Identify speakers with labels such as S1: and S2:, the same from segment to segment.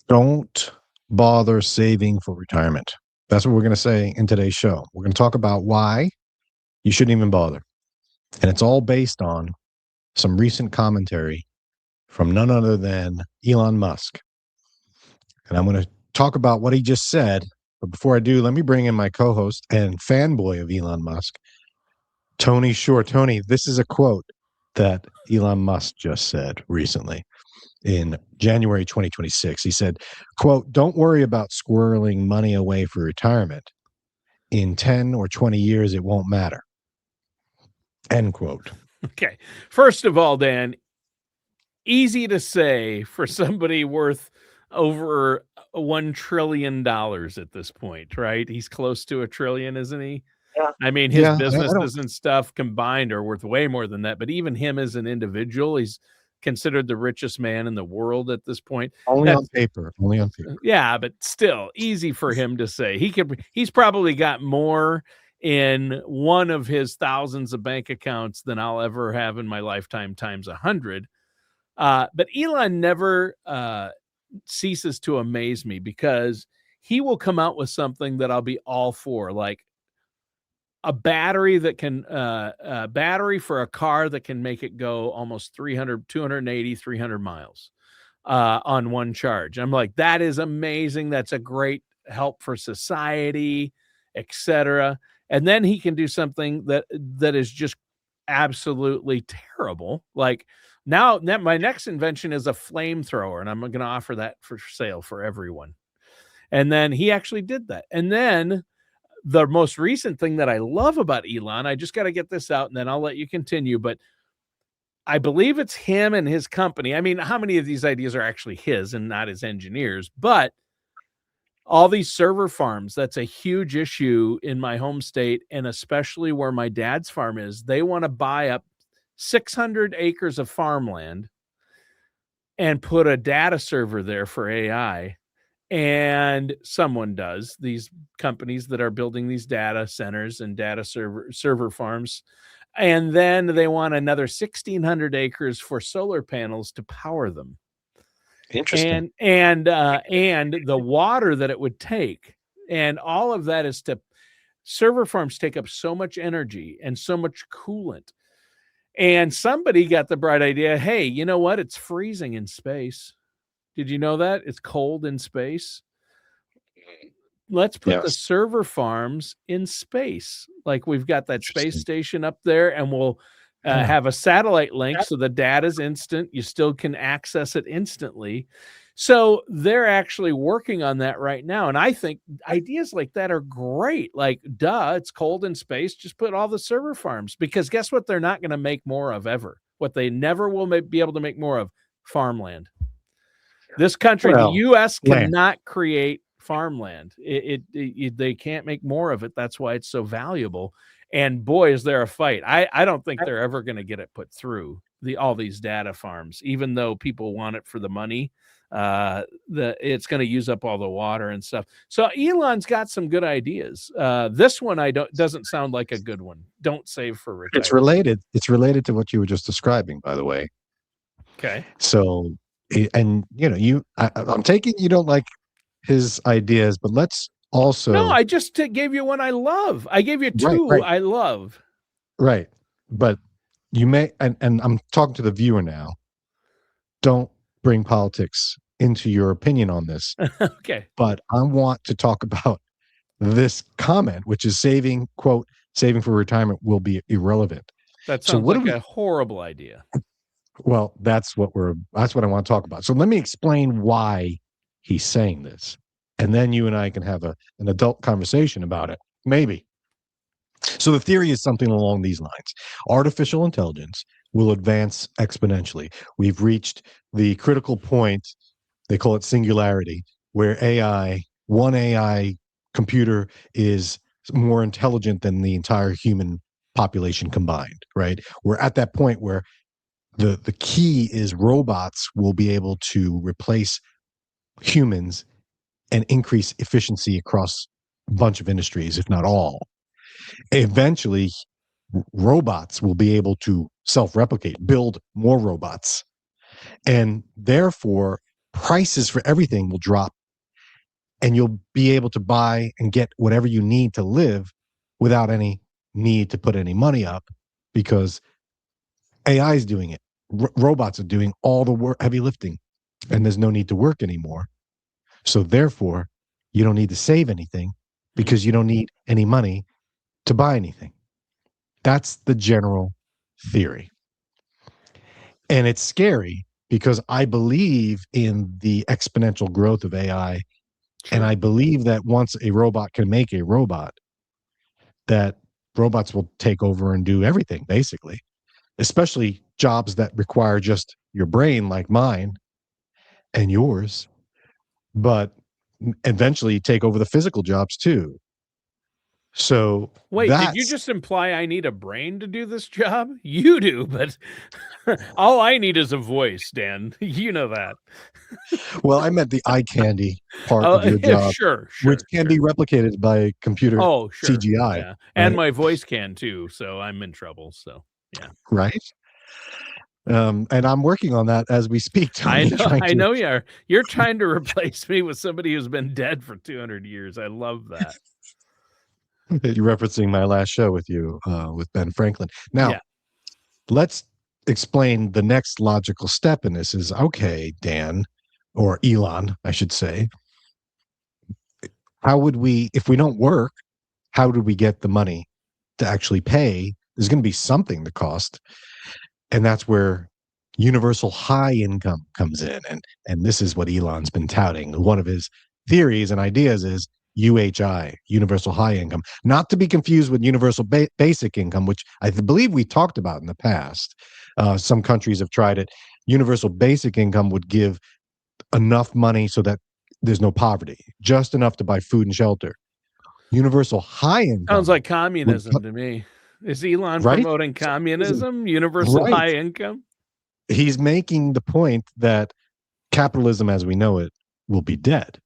S1: Don't bother saving for retirement. That's what we're going to say in today's show. We're going to talk about why you shouldn't even bother. And it's all based on some recent commentary from none other than Elon Musk. And I'm going to talk about what he just said. But before I do, let me bring in my co-host and fanboy of Elon Musk, Tony Shore. Tony, this is a quote that Elon Musk just said recently in January 2026. He said, quote, "Don't worry about squirreling money away for retirement. In 10 or 20 years, it won't matter." End quote.
S2: Okay. First of all, Dan, easy to say for somebody worth over $1 trillion at this point, right? He's close to $1 trillion, isn't he?
S3: Yeah.
S2: I mean, his
S1: Yeah, I
S2: businesses and stuff combined are worth way more than that. But even him as an individual, he's considered the richest man in the world at this point.
S1: only on paper. Only on paper.
S2: Yeah, but still easy for him to say. He's probably got more in one of his thousands of bank accounts than I'll ever have in my lifetime times 100. But Elon never ceases to amaze me because he will come out with something that I'll be all for, like a battery that can a battery for a car that can make it go almost 280, 300 miles on one charge. I'm like, that is amazing. That's a great help for society, etc. And then he can do something that is just absolutely terrible. Like now my next invention is a flamethrower, and I'm going to offer that for sale for everyone. And then he actually did that. And then the most recent thing that I love about Elon, I just got to get this out and then I'll let you continue, but I believe it's him and his company. I mean, how many of these ideas are actually his and not his engineers? But all these server farms, that's a huge issue in my home state, and especially where my dad's farm is. They want to buy up 600 acres of farmland and put a data server there for AI. And someone does, these companies that are building these data centers and data server farms. And then they want another 1,600 acres for solar panels to power them.
S1: Interesting.
S2: And the water that it would take, and all of that is to server farms take up so much energy and so much coolant. And somebody got the bright idea, hey, you know what? It's freezing in space. Did you know that? It's cold in space. Let's put the server farms in space. Like we've got that space station up there, and we'll have a satellite link so the data's instant. You still can access it instantly. So they're actually working on that right now. And I think ideas like that are great. Like, duh, it's cold in space. Just put all the server farms, because guess what? They're not going to make more of ever. What they never will be able to make more of, farmland. This country, the U.S. cannot create farmland. They can't make more of it. That's why it's so valuable. And boy, is there a fight. I don't think they're ever going to get it put through all these data farms, even though people want it for the money. It's going to use up all the water and stuff. So Elon's got some good ideas. This one doesn't sound like a good one. Don't save for retirement.
S1: It's related to what you were just describing, by the way.
S2: Okay.
S1: So, and I'm taking you don't like his ideas, but let's also.
S2: No, I just gave you one I love. I gave you two I love.
S1: Right, but you may, and I'm talking to the viewer now. Don't bring politics into your opinion on this.
S2: Okay.
S1: But I want to talk about this comment, which is saving for retirement will be irrelevant.
S2: That sounds like a horrible idea.
S1: Well, that's what I want to talk about. So let me explain why he's saying this. And then you and I can have an adult conversation about it. Maybe. So the theory is something along these lines. Artificial intelligence will advance exponentially. We've reached the critical point, they call it singularity, where one AI computer is more intelligent than the entire human population combined, right? We're at that point where the key is robots will be able to replace humans and increase efficiency across a bunch of industries, if not all. Eventually, robots will be able to self-replicate, build more robots, and therefore prices for everything will drop, and you'll be able to buy and get whatever you need to live without any need to put any money up, because AI is doing it. Robots are doing all the work, heavy lifting, and there's no need to work anymore. So therefore, you don't need to save anything because you don't need any money to buy anything. That's the general theory. And it's scary because I believe in the exponential growth of AI.
S2: Sure.
S1: And I believe that once a robot can make a robot, that robots will take over and do everything, basically, especially jobs that require just your brain, like mine and yours, but eventually take over the physical jobs too. So
S2: Wait, did you just imply I need a brain to do this job? You do, but all I need is a voice, Dan. You know that.
S1: Well, I meant the eye candy part of your job,
S2: sure,
S1: which can be replicated by computer
S2: sure.
S1: CGI.
S2: Yeah. And
S1: right?
S2: my voice can too, so I'm in trouble. So yeah.
S1: Right. And I'm working on that as we speak, Tony.
S2: I know you are. You're trying to replace me with somebody who's been dead for 200 years. I love that.
S1: You're referencing my last show with you, with Ben Franklin. Now,
S2: Yeah.
S1: let's explain the next logical step in this is, okay, Dan, or Elon, I should say, how would we, if we don't work, how do we get the money to actually pay? There's going to be something to cost. And that's where universal high income comes in. And this is what Elon's been touting. One of his theories and ideas is UHI, universal high income, not to be confused with universal basic income, which I believe we talked about in the past. Some countries have tried it. Universal basic income would give enough money so that there's no poverty, just enough to buy food and shelter. Universal high income
S2: sounds like communism to me. Is Elon promoting communism? Universal high income?
S1: He's making the point that capitalism as we know it will be dead.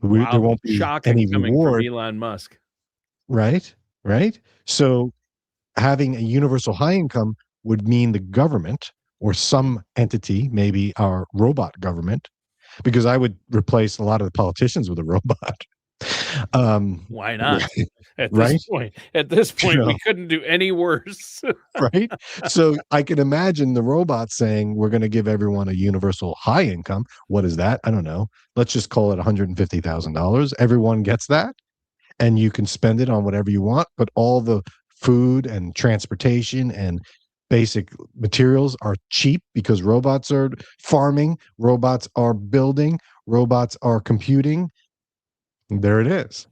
S2: Wow,
S1: there won't be
S2: shocking
S1: any
S2: coming
S1: reward.
S2: from Elon Musk.
S1: Right. So having a universal high income would mean the government or some entity, maybe our robot government, because I would replace a lot of the politicians with a robot.
S2: Why not? At this point,
S1: You know,
S2: we couldn't do any worse.
S1: right? So I can imagine the robot saying, we're going to give everyone a universal high income. What is that? I don't know. Let's just call it $150,000. Everyone gets that. And you can spend it on whatever you want, but all the food and transportation and basic materials are cheap because robots are farming, robots are building, robots are computing. There it is.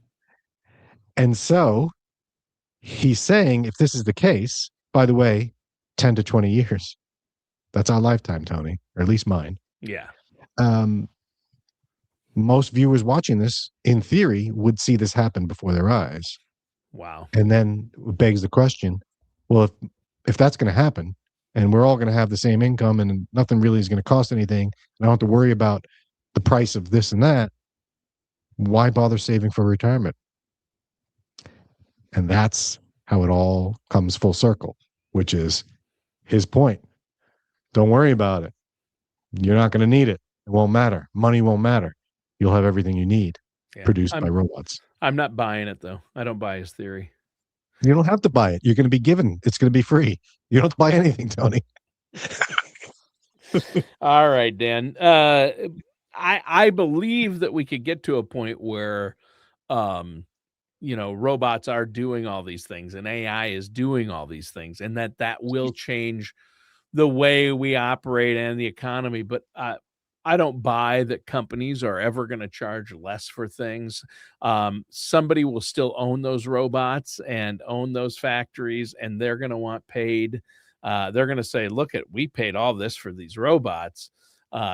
S1: And so he's saying, if this is the case, by the way, 10 to 20 years, that's our lifetime, Tony, or at least mine.
S2: Yeah.
S1: Most viewers watching this, in theory, would see this happen before their eyes.
S2: Wow.
S1: And then it begs the question, well, if that's going to happen and we're all going to have the same income and nothing really is going to cost anything, and I don't have to worry about the price of this and that, why bother saving for retirement? And that's how it all comes full circle, which is his point. Don't worry about it. You're not going to need it. It won't matter. Money won't matter. You'll have everything you need produced by robots. I'm
S2: not buying it, though. I don't buy his theory.
S1: You don't have to buy it. You're going to be given. It's going to be free. You don't have to buy anything, Tony.
S2: All right, Dan. I believe that we could get to a point where, robots are doing all these things and AI is doing all these things, and that will change the way we operate and the economy. But I don't buy that companies are ever going to charge less for things. Somebody will still own those robots and own those factories, and they're going to want paid. They're going to say, look, we paid all this for these robots.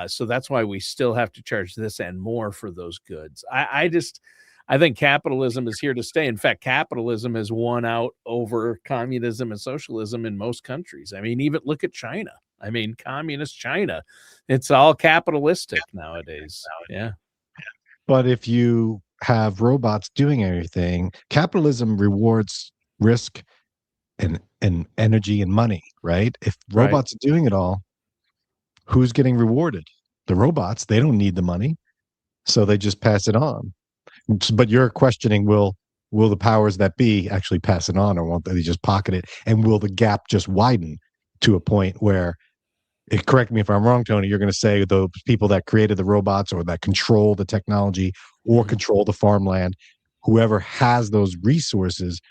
S2: So that's why we still have to charge this and more for those goods. I think capitalism is here to stay. In fact, capitalism has won out over communism and socialism in most countries. I mean, even look at China. I mean, communist China, it's all capitalistic nowadays. Yeah.
S1: But if you have robots doing everything, capitalism rewards risk and energy and money, right? If robots are doing it all, who's getting rewarded? The robots, they don't need the money, so they just pass it on. But you're questioning, will the powers that be actually pass it on, or won't they just pocket it? And will the gap just widen to a point where, correct me if I'm wrong, Tony, you're going to say the people that created the robots or that control the technology or control the farmland, whoever has those resources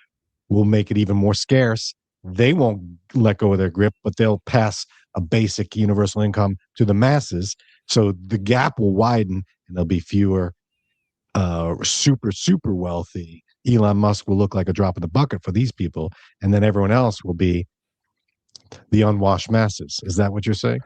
S1: will make it even more scarce. They won't let go of their grip, but they'll pass a basic universal income to the masses. So the gap will widen and there'll be fewer super wealthy. Elon Musk will look like a drop in the bucket for these people. And then everyone else will be the unwashed masses. Is that what you're saying?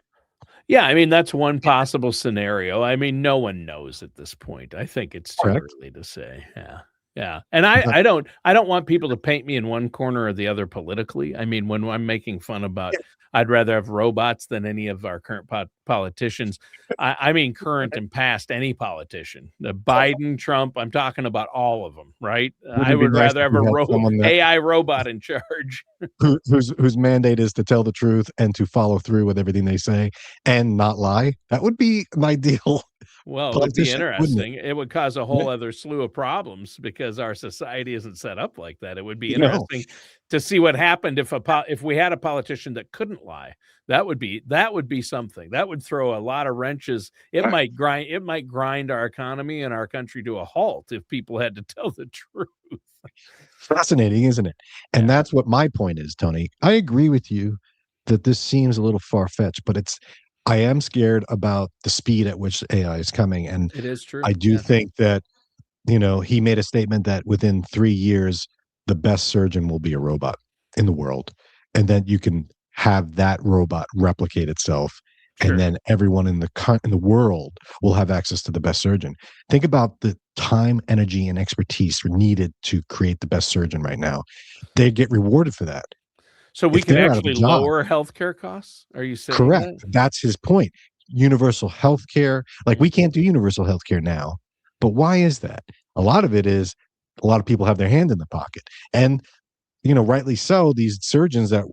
S2: Yeah, I mean, that's one possible scenario. I mean, no one knows at this point. I think it's too
S1: Correct.
S2: early to say. Yeah. Yeah. And I don't want people to paint me in one corner or the other politically. I mean, when I'm making fun about I'd rather have robots than any of our current politicians. I mean, current and past, any politician, the Biden, Trump, I'm talking about all of them, right? I would rather have a AI robot in charge.
S1: whose mandate is to tell the truth and to follow through with everything they say and not lie. That would be an ideal.
S2: Well, it would be interesting. It would cause a whole other slew of problems because our society isn't set up like that. It would be interesting to see what happened if we had a politician that couldn't lie. That would be something. That would throw a lot of wrenches. It might grind our economy and our country to a halt if people had to tell the truth.
S1: Fascinating, isn't it? And that's what my point is, Tony. I agree with you that this seems a little far-fetched, but I am scared about the speed at which AI is coming. And
S2: it is true.
S1: I do think that, he made a statement that within 3 years, the best surgeon will be a robot in the world. And then you can have that robot replicate itself. Sure. And then everyone in the world will have access to the best surgeon. Think about the time, energy, and expertise needed to create the best surgeon right now. They get rewarded for that.
S2: So we can actually lower healthcare costs? Are you saying
S1: correct? That's his point. Universal healthcare. Like, we can't do universal healthcare now. But why is that? A lot of it is a lot of people have their hand in the pocket. And, rightly so, these surgeons that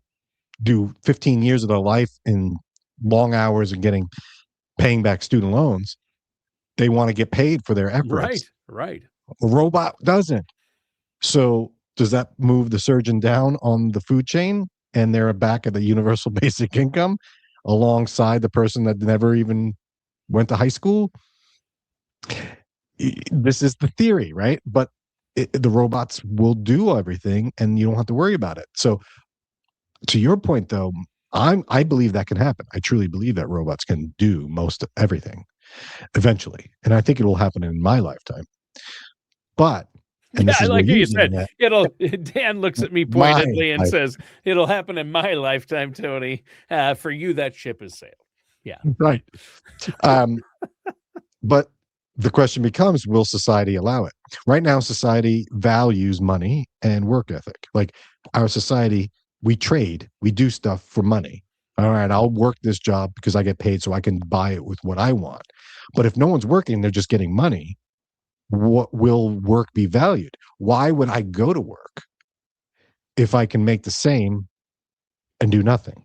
S1: do 15 years of their life in long hours and paying back student loans, they want to get paid for their efforts.
S2: Right.
S1: A robot doesn't. So does that move the surgeon down on the food chain and they're back at the universal basic income alongside the person that never even went to high school? This is the theory, right? But the robots will do everything and you don't have to worry about it. So to your point, though, I believe that can happen. I truly believe that robots can do most of everything eventually. And I think it will happen in my lifetime. But
S2: like you said, Dan looks at me pointedly and says, it'll happen in my lifetime, Tony. For you, that ship has sailed. Yeah.
S1: Right. But the question becomes, will society allow it? Right now, society values money and work ethic. Like, our society, we trade, we do stuff for money. All right, I'll work this job because I get paid so I can buy it with what I want. But if no one's working, they're just getting money. What will work be valued? Why would I go to work if I can make the same and do nothing?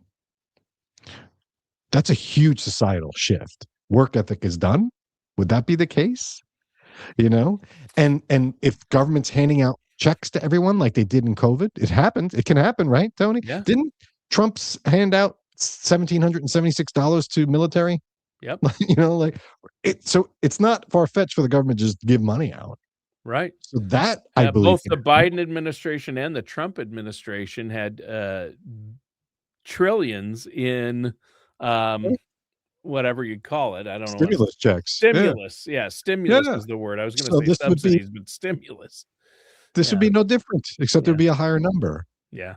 S1: That's a huge societal shift. Work ethic is done. Would that be the case? And if government's handing out checks to everyone like they did in COVID, it happens. It can happen, right, Tony?
S2: Yeah.
S1: Didn't Trump's hand out $1,776 to military?
S2: Yep.
S1: So it's not far-fetched for the government to just give money out.
S2: Right.
S1: So that I believe
S2: both the Biden administration and the Trump administration had trillions in whatever you'd call it. I don't know.
S1: Stimulus checks.
S2: Stimulus. Yeah. Stimulus is the word. I was going to say subsidies, but stimulus.
S1: This would be no different, except there'd be a higher number.
S2: Yeah.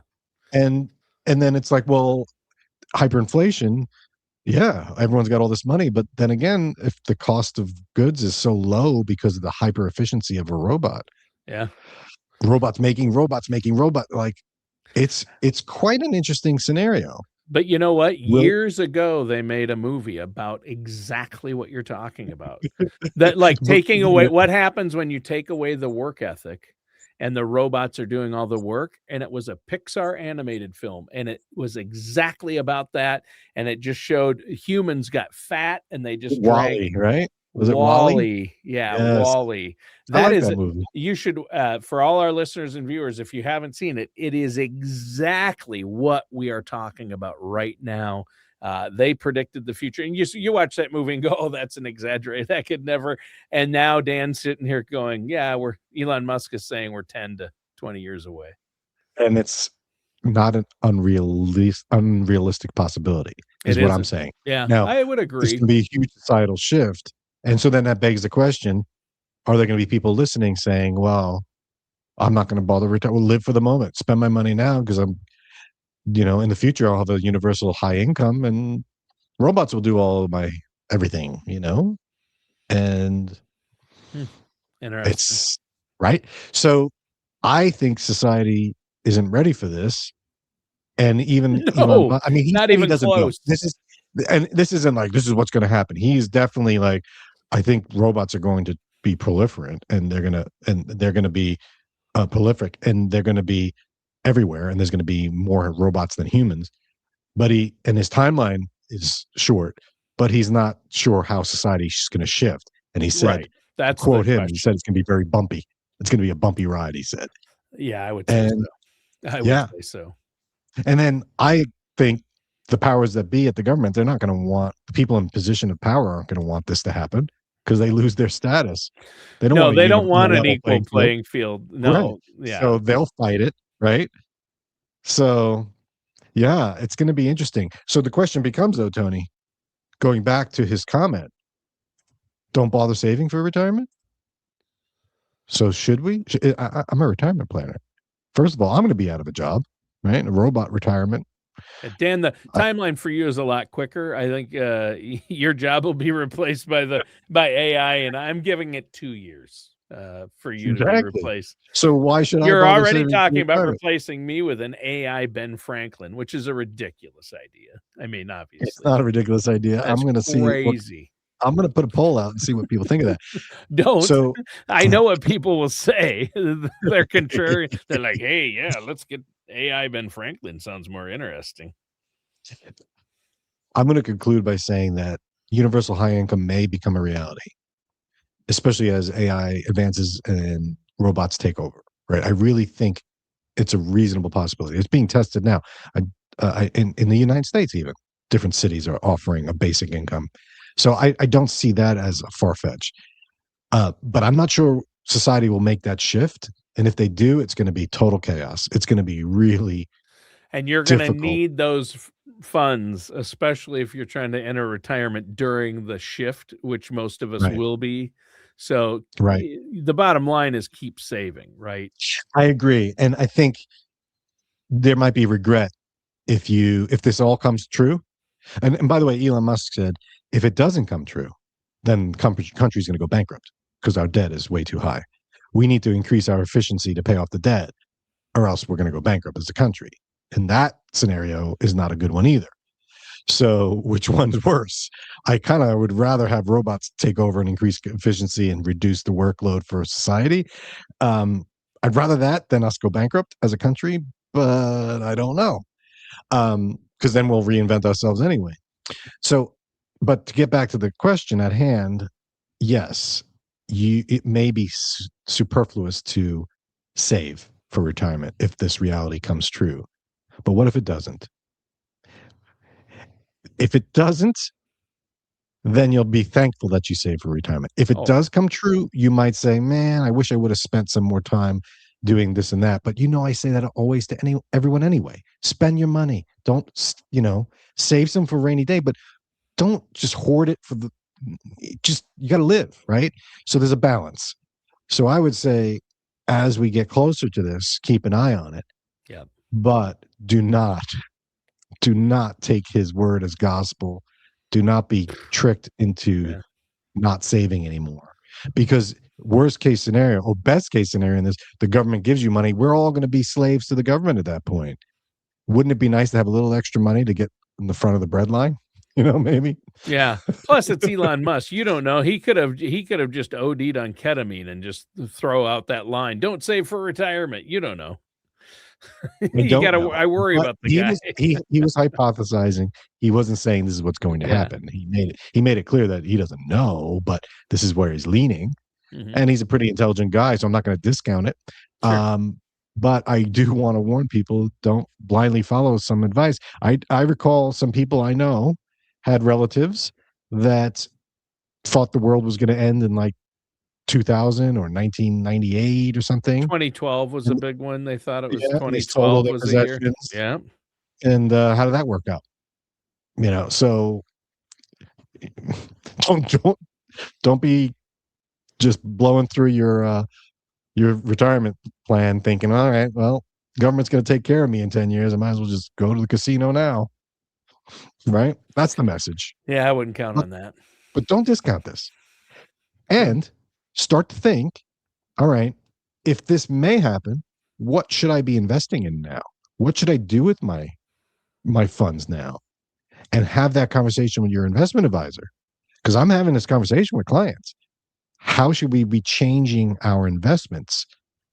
S1: And then it's like, well, hyperinflation. Yeah, everyone's got all this money, but then again, if the cost of goods is so low because of the hyper efficiency of a robot, robots making robot, like it's quite an interesting scenario.
S2: But you know what? Years ago, they made a movie about exactly what you're talking about. That, like, taking away what happens when you take away the work ethic and the robots are doing all the work. And it was a Pixar animated film, and it was exactly about that. And it just showed humans got fat and they just drank.
S1: Wally, right? Was it Wally?
S2: Wally. Yeah,
S1: Yes.
S2: Wally.
S1: I
S2: That
S1: like
S2: is
S1: that movie.
S2: you should for all our listeners and viewers, if you haven't seen it, it is exactly what we are talking about right now. They predicted the future, and you watch that movie and go, "Oh, that's an exaggerate. That could never." And now Dan's sitting here going, "Yeah, Elon Musk is saying we're 10 to 20 years away."
S1: And it's not an unrealistic possibility, is what I'm saying.
S2: Yeah,
S1: Now,
S2: I would
S1: there's
S2: agree.
S1: going to be a huge societal shift, and so then that begs the question: are there going to be people listening saying, "Well, I'm not going to bother retire. We'll live for the moment. Spend my money now because I'm, in the future I'll have a universal high income, and robots will do all of my everything." And
S2: Interesting.
S1: it's right. So I think society isn't ready for this. And even
S2: No,
S1: I mean,
S2: not
S1: he
S2: even
S1: doesn't know.
S2: close.
S1: This isn't like this is what's going to happen. He's definitely like, I think robots are going to be proliferant, and they're going to be prolific, and they're going to be everywhere, and there's going to be more robots than humans. But his timeline is short, but he's not sure how society is going to shift. And he said,
S2: Right. That's
S1: quote him,
S2: question.
S1: he said it's going to be very bumpy. It's going to be a bumpy ride, he said.
S2: Yeah, I would say so. I would say so.
S1: And then I think the powers that be at the government, they're not going to want the people in position of power aren't going to want this to happen because they lose their status. They don't want
S2: an equal playing field. No.
S1: Right.
S2: Yeah.
S1: So they'll fight it, right? So yeah, it's going to be interesting. So the question becomes, though, Tony, going back to his comment, don't bother saving for retirement. So should we? I'm a retirement planner. First of all, I'm going to be out of a job, right? A robot retirement.
S2: Dan, the timeline for you is a lot quicker. I think your job will be replaced by AI, and I'm giving it 2 years for you to be replaced.
S1: So why should
S2: You're already talking about replacing me with an AI Ben Franklin, which is a ridiculous idea. I mean, obviously,
S1: it's not a ridiculous idea.
S2: That's
S1: I'm going to see.
S2: Crazy.
S1: I'm going to put a poll out and see what people think of that.
S2: Don't.
S1: So
S2: I know what people will say. They're contrary. They're like, "Hey, yeah, let's get AI Ben Franklin. Sounds more interesting."
S1: I'm going to conclude by saying that universal high income may become a reality, especially as AI advances and robots take over. Right? I really think it's a reasonable possibility. It's being tested now. In the United States, even different cities are offering a basic income. So I don't see that as a far-fetched. But I'm not sure society will make that shift. And if they do, it's going to be total chaos. It's going to be really
S2: and you're going to need those funds, especially if you're trying to enter retirement during the shift, which most of us will be. So the bottom line is keep saving, right?
S1: I agree. And I think there might be regret if this all comes true. And by the way, Elon Musk said, if it doesn't come true, then country's going to go bankrupt because our debt is way too high. We need to increase our efficiency to pay off the debt, or else we're going to go bankrupt as a country. And that scenario is not a good one either. So which one's worse? I kind of would rather have robots take over and increase efficiency and reduce the workload for society. I'd rather that than us go bankrupt as a country, but I don't know. Because then we'll reinvent ourselves anyway. So, but to get back to the question at hand, yes, it may be superfluous to save for retirement if this reality comes true. But what if it doesn't? If it doesn't, then you'll be thankful that you saved for retirement. If it does come true, you might say, man, I wish I would have spent some more time doing this and that. But I say that always to everyone anyway. Spend your money. Don't, save some for a rainy day, but don't just hoard it you got to live, right? So there's a balance. So I would say, as we get closer to this, keep an eye on it.
S2: Yeah.
S1: But do not take his word as gospel. Do not be tricked into not saving anymore. Because worst case scenario or best case scenario in this, the government gives you money. We're all going to be slaves to the government at that point. Wouldn't it be nice to have a little extra money to get in the front of the bread line? Maybe.
S2: Yeah. Plus, it's Elon Musk. You don't know. He could have just OD'd on ketamine and just throw out that line. Don't save for retirement. You don't know.
S1: We don't know.
S2: I worry
S1: But
S2: about the guy.
S1: He was hypothesizing. He wasn't saying this is what's going to
S2: Yeah.
S1: happen. He made it clear that he doesn't know, but this is where he's leaning.
S2: Mhm.
S1: And he's a pretty intelligent guy, so I'm not going to discount it.
S2: Sure.
S1: But I do want to warn people, don't blindly follow some advice. I recall some people I know had relatives that thought the world was going to end in like 2000 or 1998 or something.
S2: 2012 was a big one. They thought it was
S1: Yeah, and they sold all
S2: 2012
S1: their
S2: was the year.
S1: possessions.
S2: Yeah.
S1: And how did that work out? So don't be just blowing through your retirement plan thinking, all right, well, government's going to take care of me in 10 years. I might as well just go to the casino now. Right? That's the message.
S2: Yeah, I wouldn't count on that.
S1: But don't discount this. And start to think, all right, if this may happen, what should I be investing in now? What should I do with my funds now? And have that conversation with your investment advisor. Because I'm having this conversation with clients. How should we be changing our investments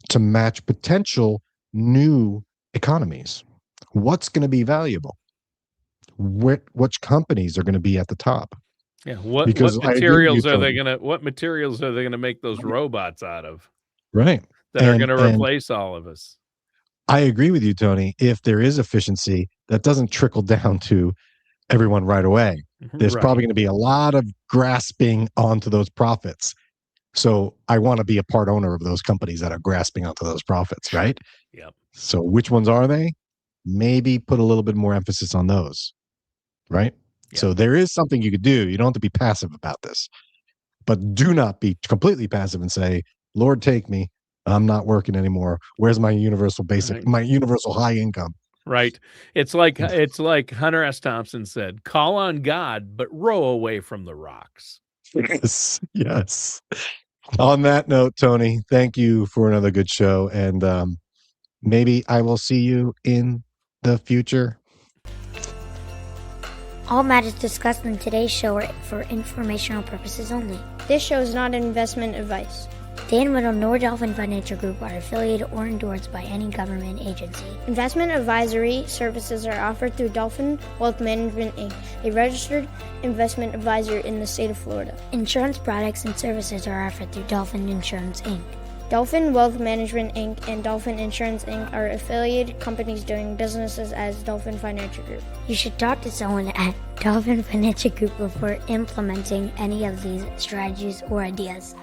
S1: to match potential new economies? What's going to be valuable? Which companies are going to be at the top?
S2: Yeah. What
S1: Because
S2: materials are they gonna make those robots out of?
S1: Right.
S2: That are gonna replace all of us.
S1: I agree with you, Tony. If there is efficiency, that doesn't trickle down to everyone right away. There's probably going to be a lot of grasping onto those profits. So I want to be a part owner of those companies that are grasping onto those profits, right?
S2: Yep.
S1: So which ones are they? Maybe put a little bit more emphasis on those, right? Yep. So there is something you could do. You don't have to be passive about this, but do not be completely passive and say, Lord, take me. I'm not working anymore. Where's my universal basic, my universal high income?
S2: Right. It's like Hunter S. Thompson said, call on God, but row away from the rocks.
S1: Yes. On that note, Tony, thank you for another good show. And maybe I will see you in the future.
S3: All matters discussed in today's show are for informational purposes only.
S4: This show is not investment advice.
S3: Dan Riddle nor Dolphin Financial Group are affiliated or endorsed by any government agency.
S4: Investment advisory services are offered through Dolphin Wealth Management, Inc., a registered investment advisor in the state of Florida.
S3: Insurance products and services are offered through Dolphin Insurance, Inc.
S4: Dolphin Wealth Management, Inc. and Dolphin Insurance, Inc. are affiliated companies doing businesses as Dolphin Financial Group.
S3: You should talk to someone at Dolphin Financial Group before implementing any of these strategies or ideas.